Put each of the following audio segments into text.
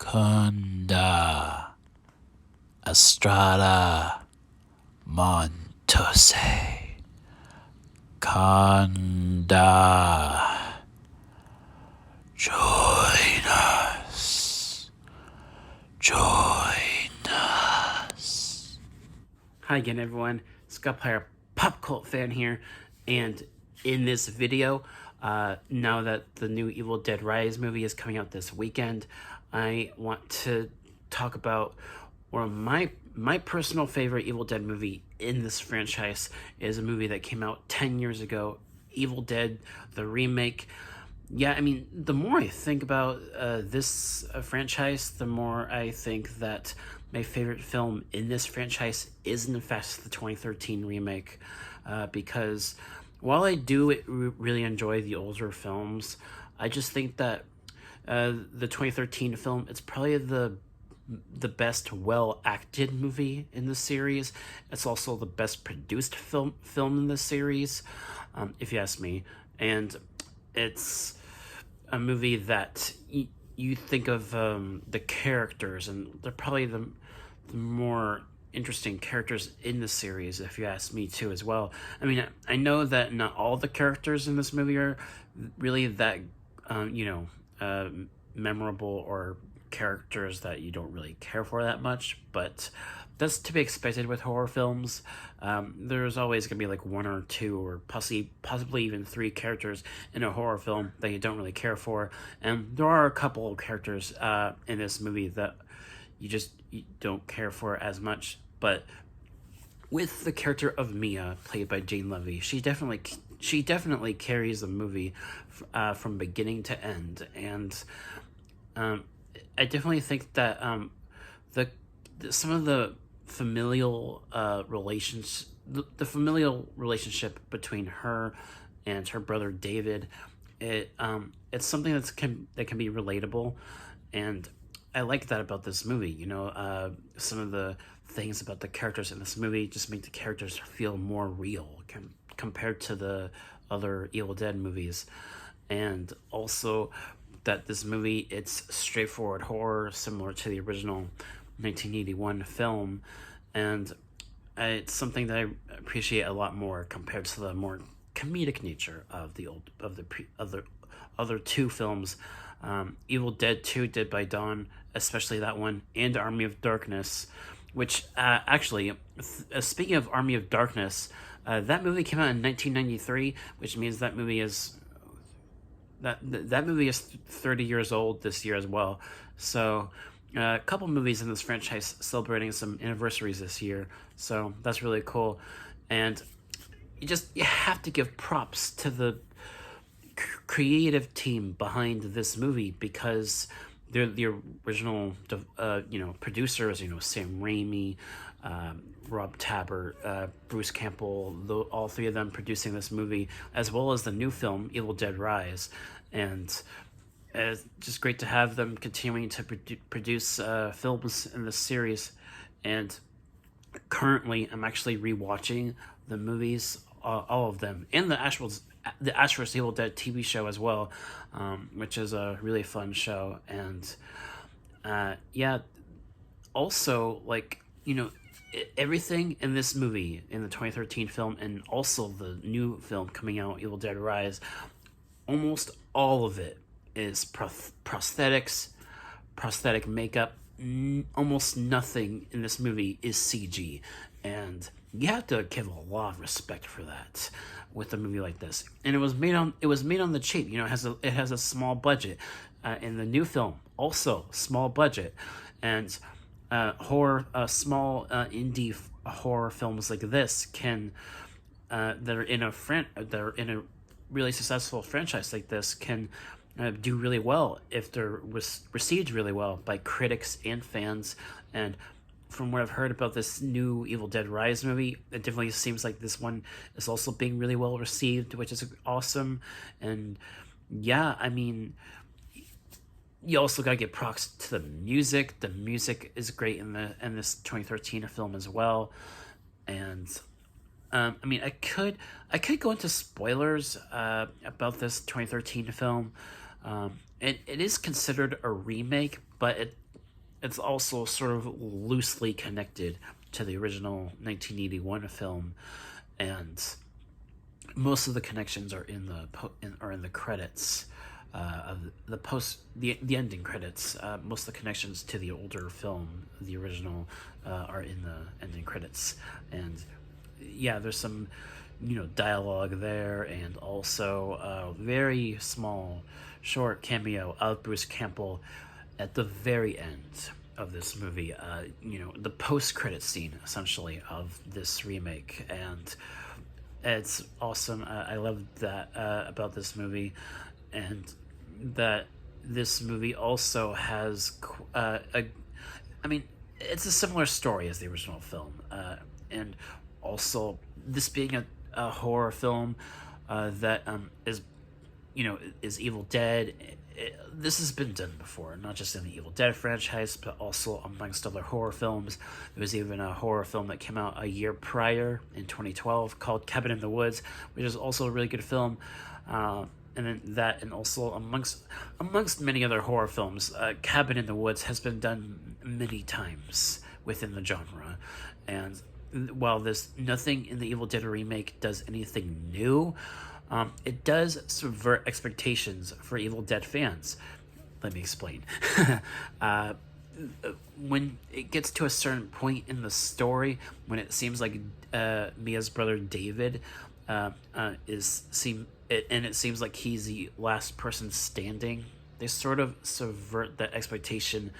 Kunda Estrada Montose. Kanda. Join us. Join us. Hi again, everyone. Scott Pyre, pop cult fan here, and in this video, now that the new Evil Dead Rise movie is coming out this weekend, I want to talk about one of my personal favorite Evil Dead movie in this franchise. Is a movie that came out 10 years ago, Evil Dead, the remake. Yeah, I mean, the more I think about this franchise, the more I think that my favorite film in this franchise is, in fact, the 2013 remake. Because while I do really enjoy the older films, I just think that the 2013 film, it's probably the best well acted movie in the series. It's also the best produced film in the series, if you ask me. And it's a movie that you think of the characters, and they're probably the more interesting characters in the series, if you ask me too, as well. I mean, I know that not all the characters in this movie are really that memorable, or characters that you don't really care for that much, but that's to be expected with horror films. There's always going to be like one or two, or possibly even three characters in a horror film that you don't really care for, and there are a couple of characters in this movie that you don't care for as much. But with the character of Mia, played by Jane Levy, she definitely carries the movie from beginning to end, and I definitely think that some of the familial the familial relationship between her and her brother David, it's something that can be relatable, and I like that about this movie. Some of the things about the characters in this movie just make the characters feel more real compared to the other Evil Dead movies. And also that this movie, it's straightforward horror, similar to the original 1981 film, and it's something that I appreciate a lot more compared to the more comedic nature of the other two films, Evil Dead 2, Dead by Dawn, especially that one, and Army of Darkness, which actually, speaking of Army of Darkness, that movie came out in 1993, which means that movie is 30 years old this year as well. So a couple movies in this franchise celebrating some anniversaries this year, so that's really cool. And you have to give props to the creative team behind this movie, because they're the original producers, Sam Raimi, Rob Tapert, Bruce Campbell, all three of them producing this movie, as well as the new film Evil Dead Rise. And it's just great to have them continuing to produce films in this series. And currently I'm actually rewatching the movies, all of them, and the Ash vs. Evil Dead TV show as well, which is a really fun show. And also, everything in this movie, in the 2013 film, and also the new film coming out, Evil Dead Rise, almost all of it is prosthetics, prosthetic makeup. Almost nothing in this movie is CG, and you have to give a lot of respect for that with a movie like this. And it was made on the cheap. It has a small budget. In the new film, also small budget, and small indie horror films like this that are in a really successful franchise like this can do really well if they're received really well by critics and fans. And from what I've heard about this new Evil Dead Rise movie, it definitely seems like this one is also being really well received, which is awesome. And yeah, I mean, you also gotta give props to the music. The music is great in this 2013 film as well. And I mean, I could go into spoilers about this 2013 film. It is considered a remake, but it's also sort of loosely connected to the original 1981 film, and most of the connections are in the credits of the ending credits. Most of the connections to the older film, the original, are in the ending credits, and yeah, there's some dialogue there, and also a very small, short cameo of Bruce Campbell at the very end of this movie. The post-credit scene essentially of this remake, and it's awesome. I love that about this movie, and that this movie also has I mean, it's a similar story as the original film, and also this being a horror film that is Evil Dead. This has been done before, not just in the Evil Dead franchise, but also amongst other horror films. There was even a horror film that came out a year prior in 2012 called Cabin in the Woods, which is also a really good film. And then that, and also amongst many other horror films, Cabin in the Woods has been done many times within the genre. And while nothing in the Evil Dead remake does anything new, it does subvert expectations for Evil Dead fans. Let me explain. When it gets to a certain point in the story, when it seems like Mia's brother David it seems like he's the last person standing, they sort of subvert the expectation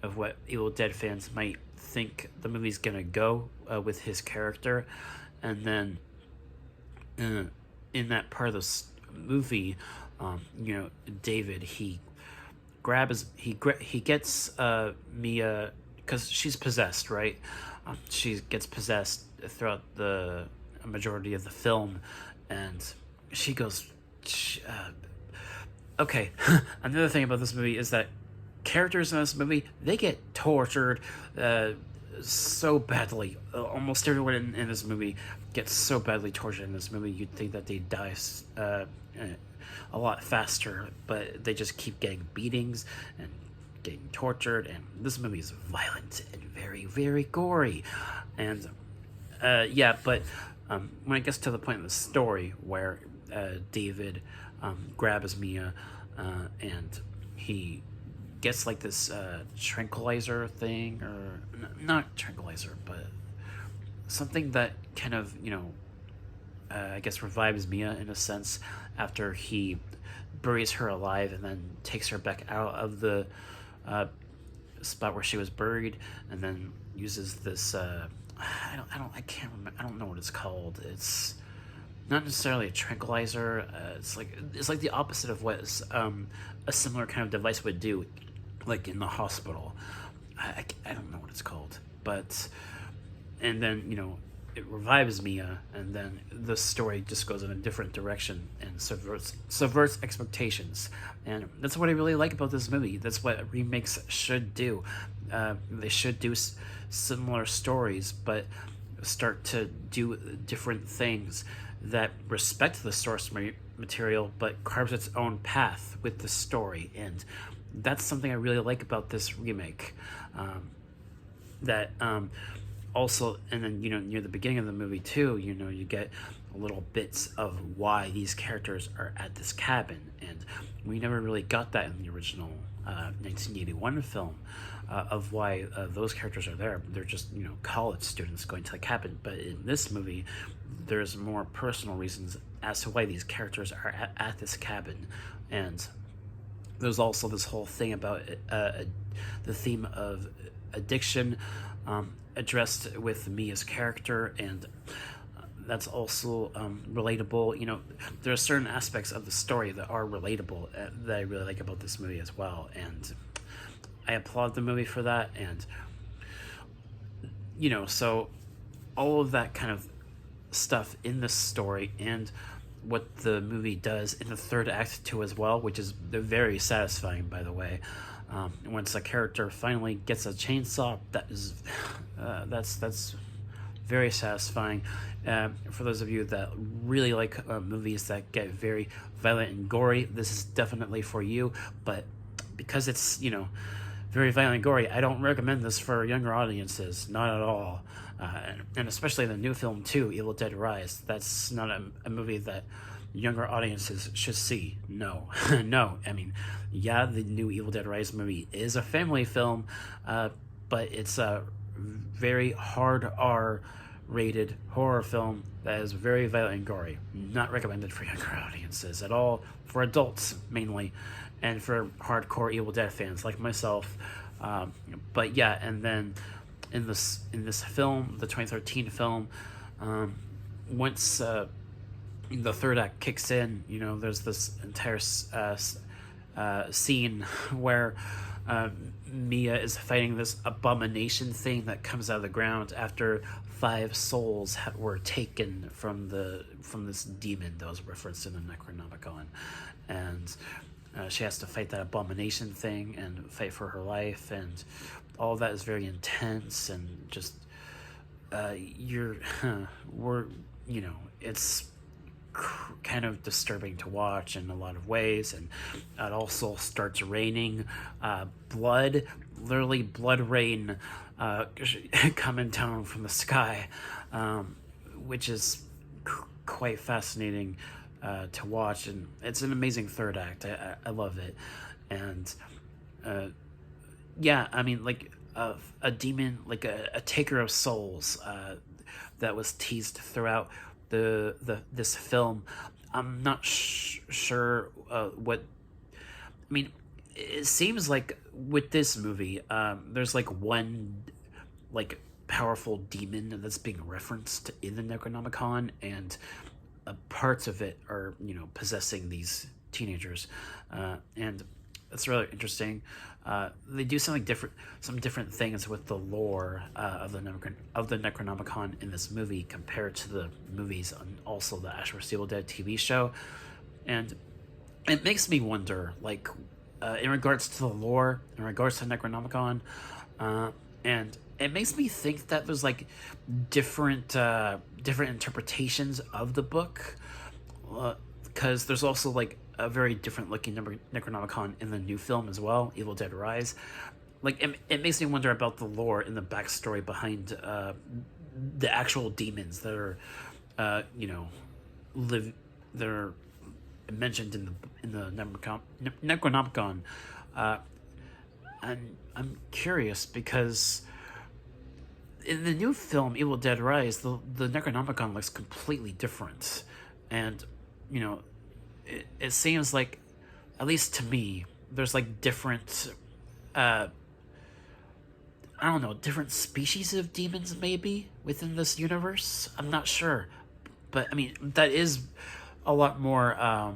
of what Evil Dead fans might think the movie's gonna go with his character, and then in that part of the movie, David, he gets Mia, because she's possessed, right? She gets possessed throughout the majority of the film, and she goes. Okay, another thing about this movie is that characters in this movie, they get tortured so badly. Almost everyone in this movie gets so badly tortured in this movie. You'd think that they die a lot faster, but they just keep getting beatings and getting tortured. And this movie is violent and very, very gory. And but when it gets to the point in the story where David grabs Mia and he gets like this tranquilizer thing, or not tranquilizer, but something that kind of I guess revives Mia in a sense, after he buries her alive and then takes her back out of the spot where she was buried, and then uses this I can't remember, I don't know what it's called. It's not necessarily a tranquilizer. It's like the opposite of what a similar kind of device would do, like in the hospital. I don't know what it's called, but and then it revives Mia, and then the story just goes in a different direction and subverts expectations. And that's what I really like about this movie. That's what remakes should do. They should do similar stories, but start to do different things that respect the source material, but carves its own path with the story. And that's something I really like about this remake. Also, and then near the beginning of the movie too, you get little bits of why these characters are at this cabin, and we never really got that in the original 1981 film, of why those characters are there. They're just college students going to the cabin. But in this movie, there's more personal reasons as to why these characters are at this cabin. And there's also this whole thing about the theme of addiction addressed with Mia's character, and that's also relatable. There are certain aspects of the story that are relatable that I really like about this movie as well, and I applaud the movie for that. And so all of that kind of stuff in the story, and what the movie does in the third act too as well, which is very satisfying, by the way. Once a character finally gets a chainsaw, that's very satisfying. For those of you that really like movies that get very violent and gory, this is definitely for you. But because it's very violent and gory. I don't recommend this for younger audiences, not at all. And especially the new film too, Evil Dead Rise. That's not a movie that younger audiences should see. No, no. I mean, yeah, the new Evil Dead Rise movie is a family film, but it's a very hard R rated horror film that is very violent and gory. Not recommended for younger audiences at all, for adults mainly, and for hardcore Evil Dead fans like myself. But yeah, and then in this film, the 2013 film, once the third act kicks in, there's this entire scene where Mia is fighting this abomination thing that comes out of the ground after 5 souls were taken from this demon that was referenced in the Necronomicon, and she has to fight that abomination thing and fight for her life, and all of that is very intense, and just it's kind of disturbing to watch in a lot of ways. And it also starts raining literally blood rain coming down from the sky, which is quite fascinating to watch, and it's an amazing third act. I love it. And yeah, I mean, like a demon, like a taker of souls, that was teased throughout this film. I'm not sure what. I mean, it seems like with this movie, there's like one like powerful demon that's being referenced in the Necronomicon, and parts of it are possessing these teenagers, and that's really interesting. They do some different things with the lore of the Necronomicon in this movie compared to the movies and also the Ash vs. Evil Dead TV show, and it makes me wonder, like, in regards to the lore, in regards to Necronomicon, and it makes me think that there's like different interpretations of the book, because there's also like a very different looking Necronomicon in the new film as well, Evil Dead Rise. Like, it makes me wonder about the lore and the backstory behind the actual demons that are that are mentioned in the Necronomicon. And I'm curious because in the new film Evil Dead Rise, the Necronomicon looks completely different, and it seems like, at least to me, there's like different different species of demons maybe within this universe. I'm not sure, but I mean, that is a lot more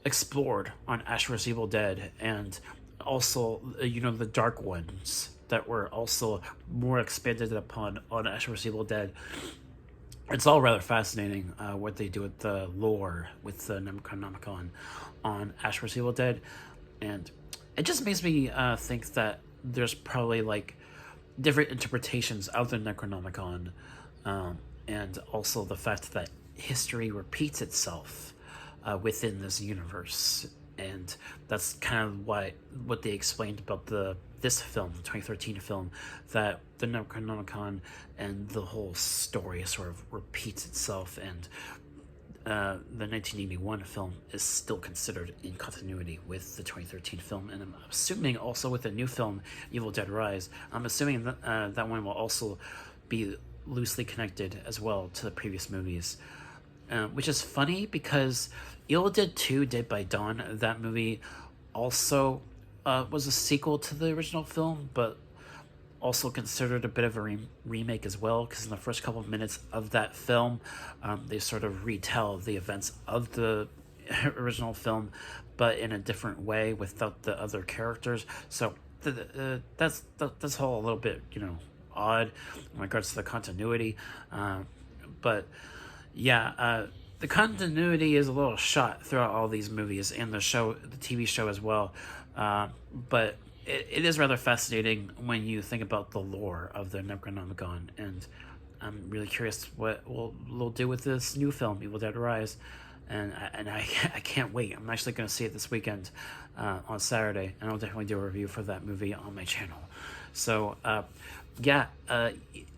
explored on Ash vs. Evil Dead, and also the Dark Ones that were also more expanded upon on Ash vs. Evil Dead. It's all rather fascinating what they do with the lore with the Necronomicon on Ash vs. Evil Dead, and it just makes me think that there's probably like different interpretations of the Necronomicon, and also the fact that history repeats itself within this universe, and that's kind of what they explained about this film, the 2013 film, that the Necronomicon and the whole story sort of repeats itself, and the 1981 film is still considered in continuity with the 2013 film, and I'm assuming also with the new film, Evil Dead Rise, I'm assuming that that one will also be loosely connected as well to the previous movies, which is funny because Evil Dead 2 Dead by Dawn, that movie also was a sequel to the original film, but also considered a bit of a remake as well, because in the first couple of minutes of that film, they sort of retell the events of the original film, but in a different way without the other characters. So that's all a little bit odd in regards to the continuity, but yeah, the continuity is a little shot throughout all these movies and the TV show as well, but it is rather fascinating when you think about the lore of the Necronomicon, and I'm really curious what we'll do with this new film, Evil Dead Rise. and I can't wait. I'm actually going to see it this weekend on Saturday, and I'll definitely do a review for that movie on my channel. So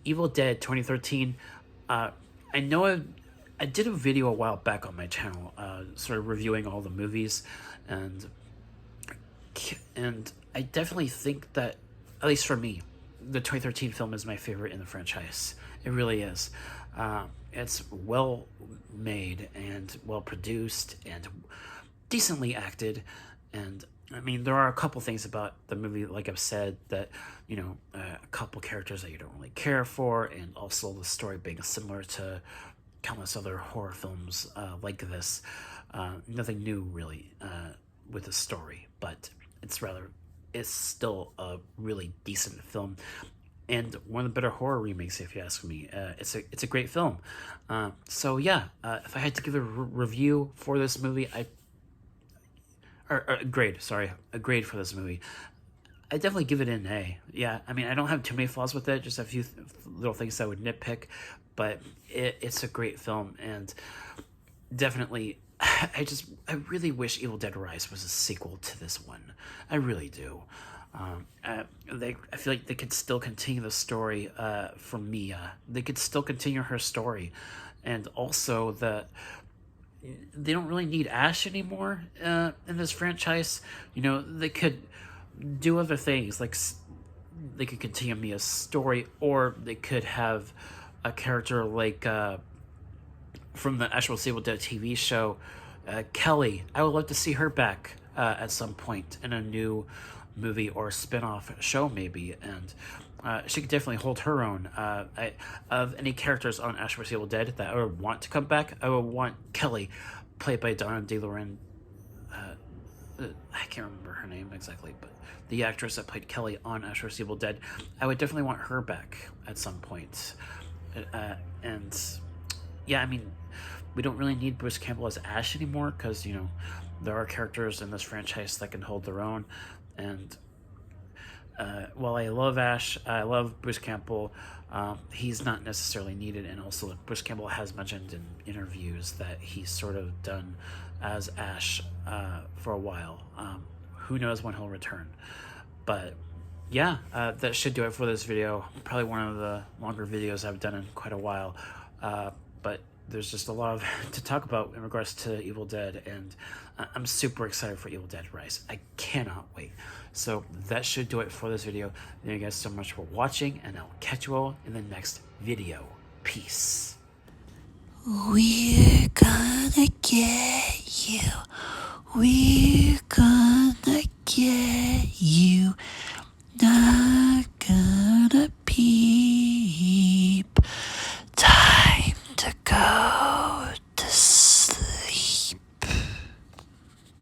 Evil Dead 2013. I know I did a video a while back on my channel, sort of reviewing all the movies, and I definitely think that, at least for me, the 2013 film is my favorite in the franchise. It really is. It's well made and well produced and decently acted, and I mean, there are a couple things about the movie, like I've said, that, a couple characters that you don't really care for, and also the story being similar to countless other horror films like this. Nothing new, really, with the story, but it's still a really decent film, and one of the better horror remakes, if you ask me. It's a great film. So yeah, if I had to give a review for this movie, a grade for this movie, I definitely give it an A. Yeah, I mean, I don't have too many flaws with it, just a few little things I would nitpick, but it's a great film, and definitely, I really wish Evil Dead Rise was a sequel to this one. I really do. I feel like they could still continue the story for Mia. They could still continue her story, and also they don't really need Ash anymore in this franchise. They could do other things, like they could continue Mia's story, or they could have a character like from the actual Evil Dead TV show, Kelly. I would love to see her back at some point in a new movie or spin-off show, maybe, and she could definitely hold her own. Of any characters on Ash vs. Evil Dead that I would want to come back, I would want Kelly, played by Donna DeLorean. I can't remember her name exactly, but the actress that played Kelly on Ash vs. Evil Dead, I would definitely want her back at some point. And yeah, I mean, we don't really need Bruce Campbell as Ash anymore, because there are characters in this franchise that can hold their own. And while I love Ash, I love Bruce Campbell, he's not necessarily needed. And also, Bruce Campbell has mentioned in interviews that he's sort of done as Ash for a while. Who knows when he'll return? But yeah, that should do it for this video. Probably one of the longer videos I've done in quite a while. But there's just a lot to talk about in regards to Evil Dead, and I'm super excited for Evil Dead Rise. I cannot wait. So that should do it for this video. Thank you guys so much for watching, and I'll catch you all in the next video. Peace. We're gonna get you. We're gonna get you. Nah.